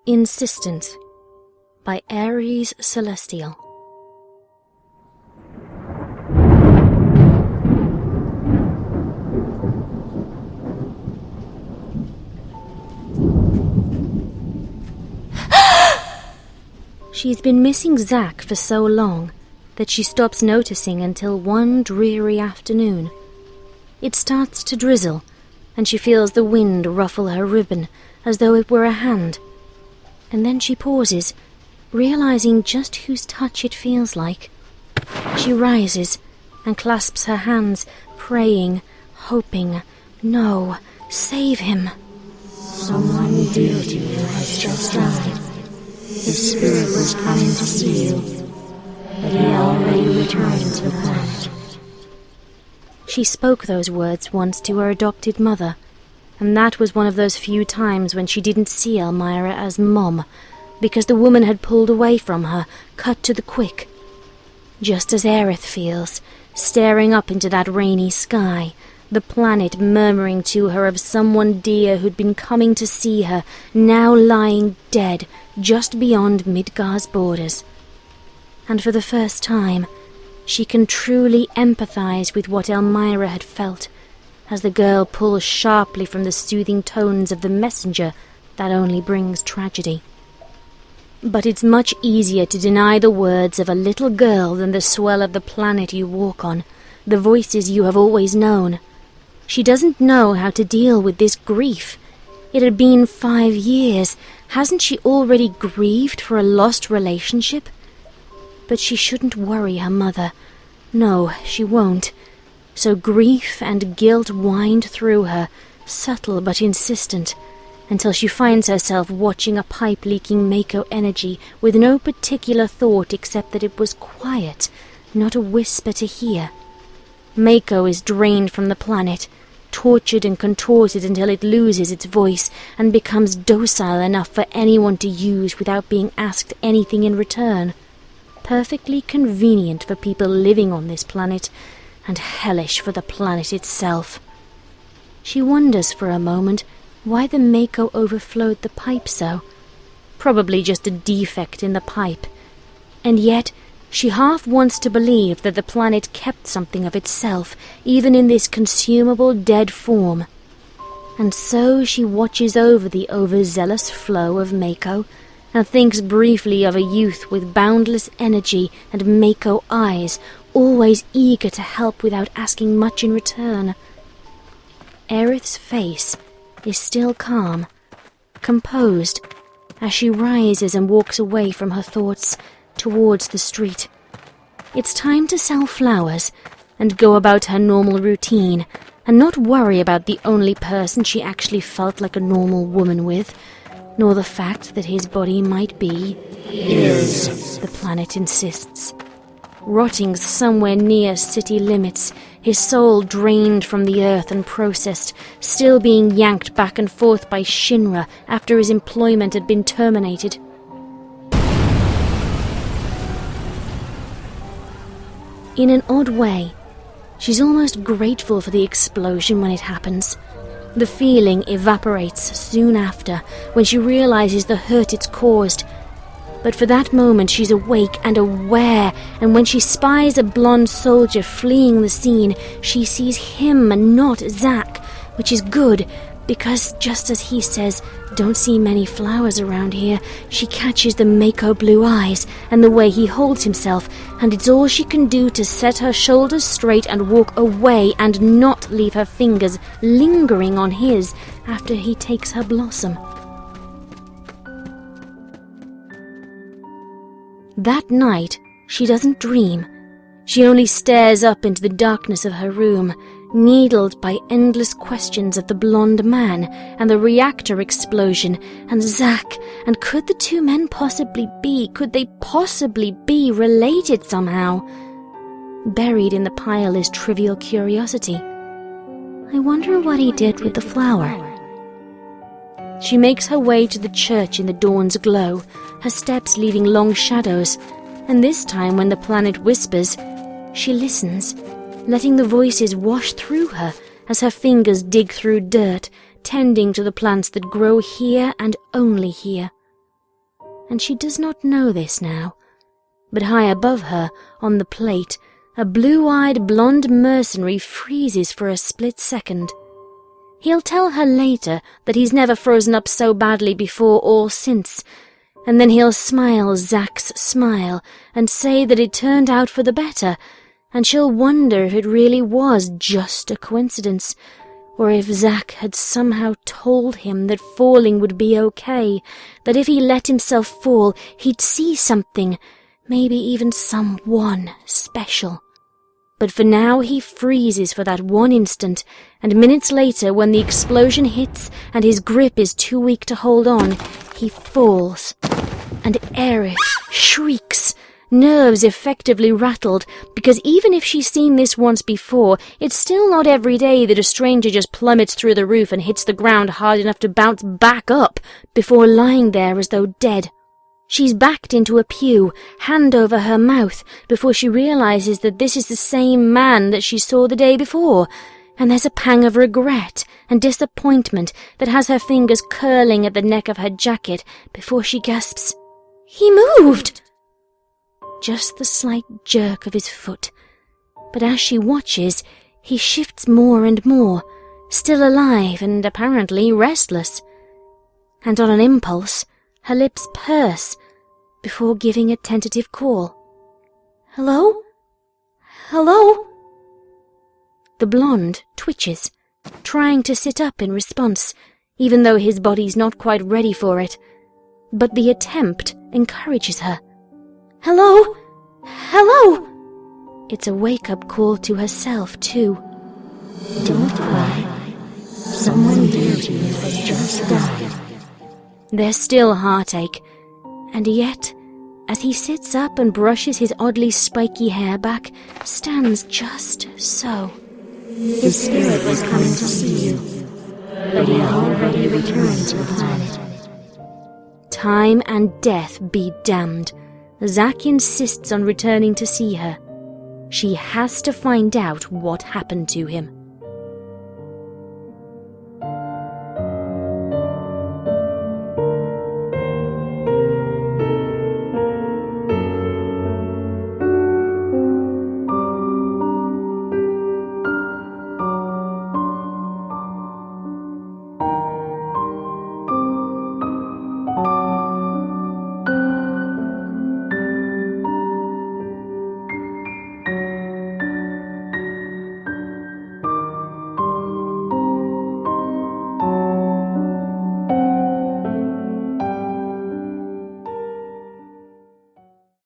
Insistent by ariescelestial. She's been missing Zack for so long that she stops noticing until one dreary afternoon. It starts to drizzle, and she feels the wind ruffle her ribbon as though it were a hand. And then she pauses, realizing just whose touch it feels like. She rises and clasps her hands, praying, hoping, no, save him. Someone dear to you has just died. His spirit was coming to see you, but he already returned to the planet. She spoke those words once to her adopted mother, and that was one of those few times when she didn't see Elmira as Mom, because the woman had pulled away from her, cut to the quick. Just as Aerith feels, staring up into that rainy sky, the planet murmuring to her of someone dear who'd been coming to see her, now lying dead just beyond Midgar's borders. And for the first time, she can truly empathize with what Elmira had felt, as the girl pulls sharply from the soothing tones of the messenger that only brings tragedy. But it's much easier to deny the words of a little girl than the swell of the planet you walk on, the voices you have always known. She doesn't know how to deal with this grief. It had been 5 years. Hasn't she already grieved for a lost relationship? But she shouldn't worry her mother. No, she won't. So grief and guilt wind through her, subtle but insistent, until she finds herself watching a pipe leaking Mako energy with no particular thought except that it was quiet, not a whisper to hear. Mako is drained from the planet, tortured and contorted until it loses its voice and becomes docile enough for anyone to use without being asked anything in return. Perfectly convenient for people living on this planet, and hellish for the planet itself. She wonders for a moment why the Mako overflowed the pipe so. Probably just a defect in the pipe. And yet, she half wants to believe that the planet kept something of itself, even in this consumable dead form. And so she watches over the overzealous flow of Mako, and thinks briefly of a youth with boundless energy and Mako eyes, always eager to help without asking much in return. Aerith's face is still calm, composed, as she rises and walks away from her thoughts towards the street. It's time to sell flowers and go about her normal routine, and not worry about the only person she actually felt like a normal woman with, nor the fact that his body might be, the planet insists, rotting somewhere near city limits, his soul drained from the earth and processed, still being yanked back and forth by Shinra after his employment had been terminated. In an odd way, she's almost grateful for the explosion when it happens. The feeling evaporates soon after, when she realizes the hurt it's caused. But for that moment she's awake and aware, and when she spies a blonde soldier fleeing the scene, she sees him and not Zack, which is good, because just as he says, "Don't see many flowers around here," she catches the Mako blue eyes and the way he holds himself, and it's all she can do to set her shoulders straight and walk away and not leave her fingers lingering on his after he takes her blossom. That night, she doesn't dream. She only stares up into the darkness of her room, needled by endless questions of the blonde man and the reactor explosion and Zack, and could the two men possibly be related somehow? Buried in the pile is trivial curiosity. I wonder what he did with the flower. She makes her way to the church in the dawn's glow, her steps leaving long shadows, and this time when the planet whispers, she listens, letting the voices wash through her as her fingers dig through dirt, tending to the plants that grow here and only here. and she does not know this now. But high above her, on the plate, a blue-eyed blonde mercenary freezes for a split second. He'll tell her later that he's never frozen up so badly before or since, and then he'll smile Zack's smile and say that it turned out for the better, and she'll wonder if it really was just a coincidence, or if Zack had somehow told him that falling would be okay, that if he let himself fall, he'd see something, maybe even someone special. But for now he freezes for that one instant, and minutes later, when the explosion hits and his grip is too weak to hold on, he falls. And Aerith shrieks, nerves effectively rattled, because even if she's seen this once before, it's still not every day that a stranger just plummets through the roof and hits the ground hard enough to bounce back up before lying there as though dead. She's backed into a pew, hand over her mouth, before she realizes that this is the same man that she saw the day before, and there's a pang of regret and disappointment that has her fingers curling at the neck of her jacket before she gasps, "He moved!" Just the slight jerk of his foot, but as she watches, he shifts more and more, still alive and apparently restless. And on an impulse, her lips purse before giving a tentative call. "Hello? Hello?" The blonde twitches, trying to sit up in response, even though his body's not quite ready for it. But the attempt encourages her. "Hello? Hello?" It's a wake-up call to herself, too. Don't cry. Someone dear to you has just died. There's still heartache, and yet, as he sits up and brushes his oddly spiky hair back, stands just so. His spirit was coming to see you, but he had already returned to the planet. Time and death be damned. Zack insists on returning to see her. She has to find out what happened to him.